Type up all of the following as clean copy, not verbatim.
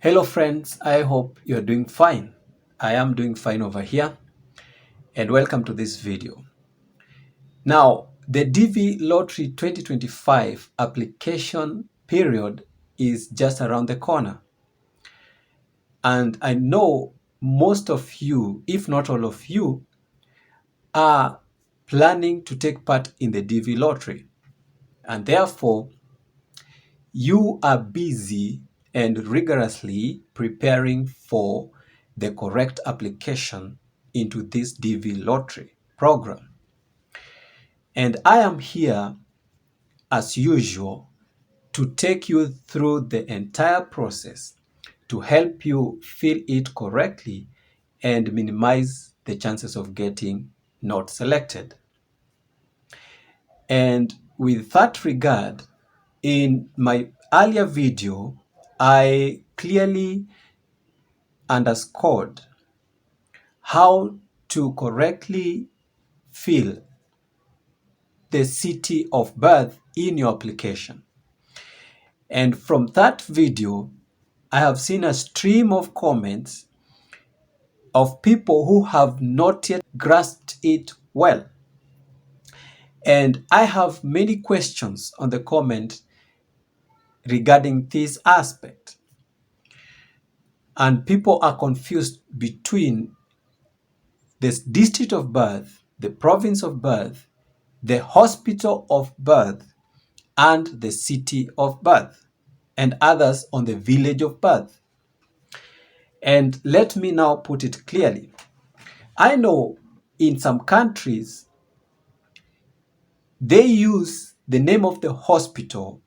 Hello friends, I hope you're doing fine. I am doing fine over here, and welcome to this video. Now, the DV Lottery 2025 application period is just around the corner. And I know most of you, if not all of you, are planning to take part in the DV Lottery. And therefore, you are busy and rigorously preparing for the correct application into this DV Lottery program. And I am here, as usual, to take you through the entire process to help you fill it correctly and minimize the chances of getting not selected. And with that regard, in my earlier video, I clearly underscored how to correctly fill the city of birth in your application. And from that video, I have seen a stream of comments of people who have not yet grasped it well. And I have many questions on the comment regarding this aspect. And people are confused between the district of birth, the province of birth, the hospital of birth, and the city of birth, and others on the village of birth. And let me now put it clearly. I know in some countries, they use the name of the hospital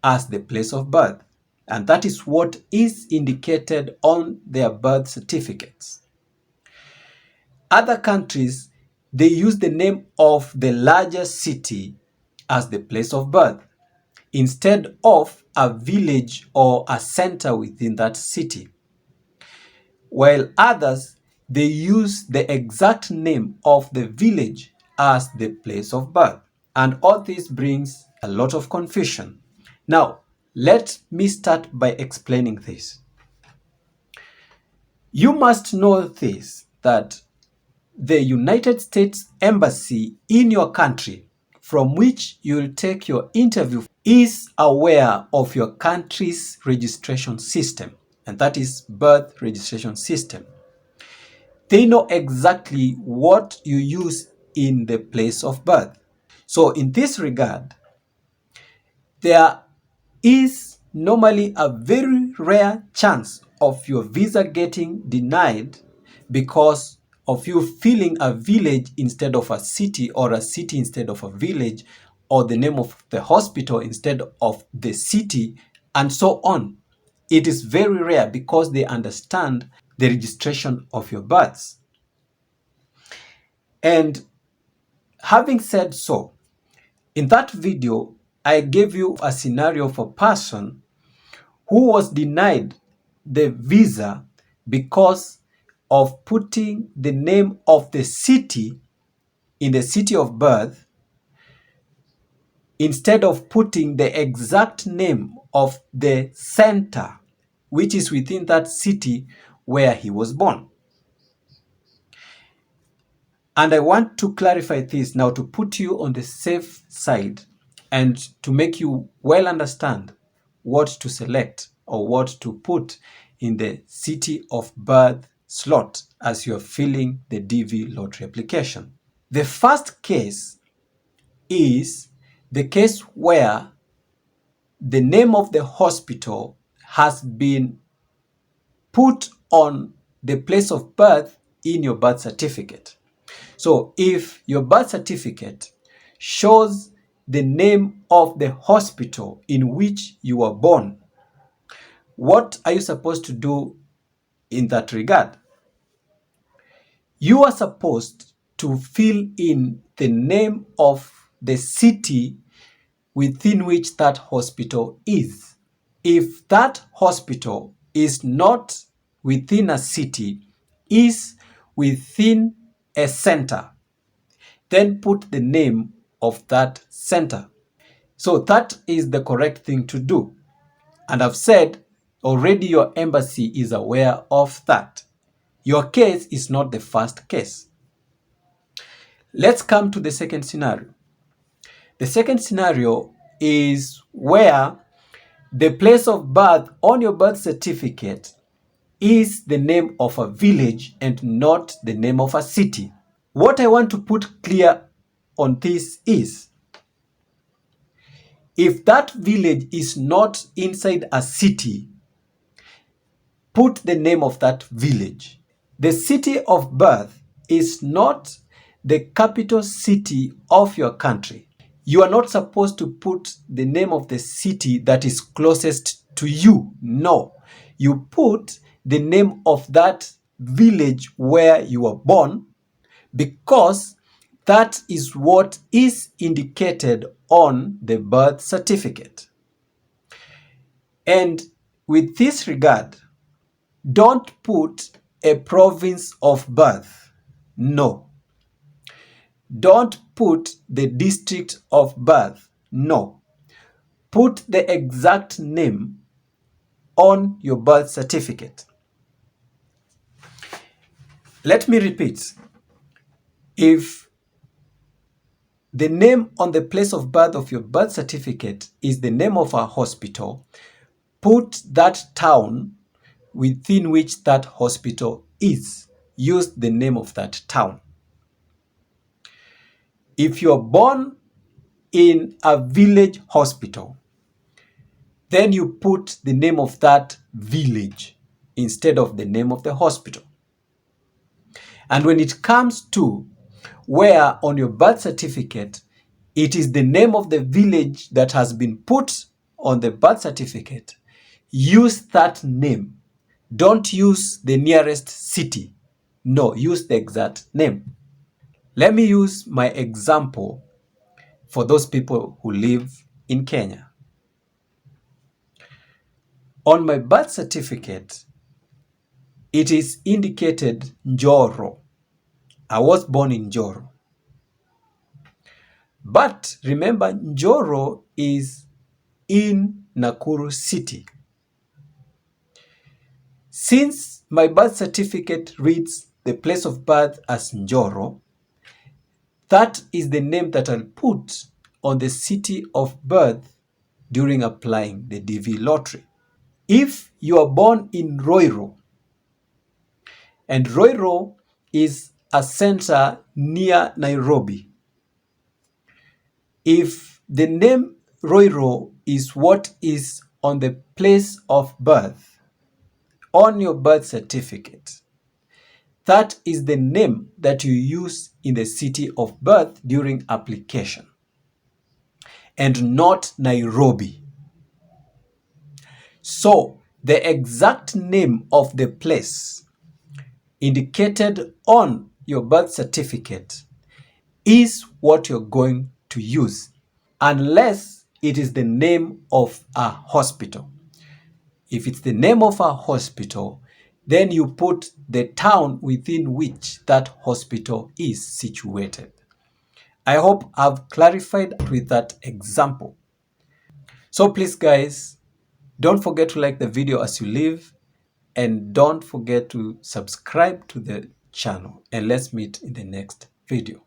as the place of birth, and that is what is indicated on their birth certificates. Other countries, they use the name of the larger city as the place of birth, instead of a village or a center within that city. While others, they use the exact name of the village as the place of birth. And all this brings a lot of confusion. Now, let me start by explaining this. You must know this, that the United States Embassy in your country from which you will take your interview is aware of your country's registration system, and that is birth registration system. They know exactly what you use in the place of birth. So in this regard, there is normally a very rare chance of your visa getting denied because of you filling a village instead of a city, or a city instead of a village, or the name of the hospital instead of the city, and so on. It is very rare because they understand the registration of your births. And having said so, in that video, I gave you a scenario of a person who was denied the visa because of putting the name of the city in the city of birth instead of putting the exact name of the center which is within that city where he was born. And I want to clarify this now to put you on the safe side and to make you well understand what to select or what to put in the city of birth slot as you're filling the DV lottery application. The first case is the case where the name of the hospital has been put on the place of birth in your birth certificate. So if your birth certificate shows the name of the hospital in which you were born, what are you supposed to do in that regard? You are supposed to fill in the name of the city within which that hospital is. If that hospital is not within a city, is within a center, then put the name of that center. So that is the correct thing to do. And I've said Already your embassy is aware of that. Your case is not the first case. Let's come to the second scenario. The second scenario is where the place of birth on your birth certificate is the name of a village and not the name of a city. What I want to put clear on this is, if that village is not inside a city, put the name of that village. The city of birth is not the capital city of your country. You are not supposed to put the name of the city that is closest to you. No. You put the name of that village where you were born, because that is what is indicated on the birth certificate. And with this regard, don't put a province of birth. No. Don't put the district of birth. No. Put the exact name on your birth certificate. Let me repeat. If the name on the place of birth of your birth certificate is the name of a hospital, put that town within which that hospital is. Use the name of that town. If you're born in a village hospital, then you put the name of that village instead of the name of the hospital. And when it comes to where on your birth certificate, it is the name of the village that has been put on the birth certificate, use that name. Don't use the nearest city. No, use the exact name. Let me use my example for those people who live in Kenya. On my birth certificate, it is indicated Njoro. I was born in Njoro. But remember, Njoro is in Nakuru City. Since my birth certificate reads the place of birth as Njoro, that is the name that I'll put on the city of birth during applying the DV lottery. If you are born in Roiro, and Roiro is a center near Nairobi, if the name Roiro is what is on the place of birth on your birth certificate, that is the name that you use in the city of birth during application, and not Nairobi. So the exact name of the place indicated on your birth certificate is what you're going to use, unless it is the name of a hospital. If it's the name of a hospital, then you put the town within which that hospital is situated. I hope I've clarified with that example. So please guys, don't forget to like the video as you leave, and don't forget to subscribe to the channel, and let's meet in the next video.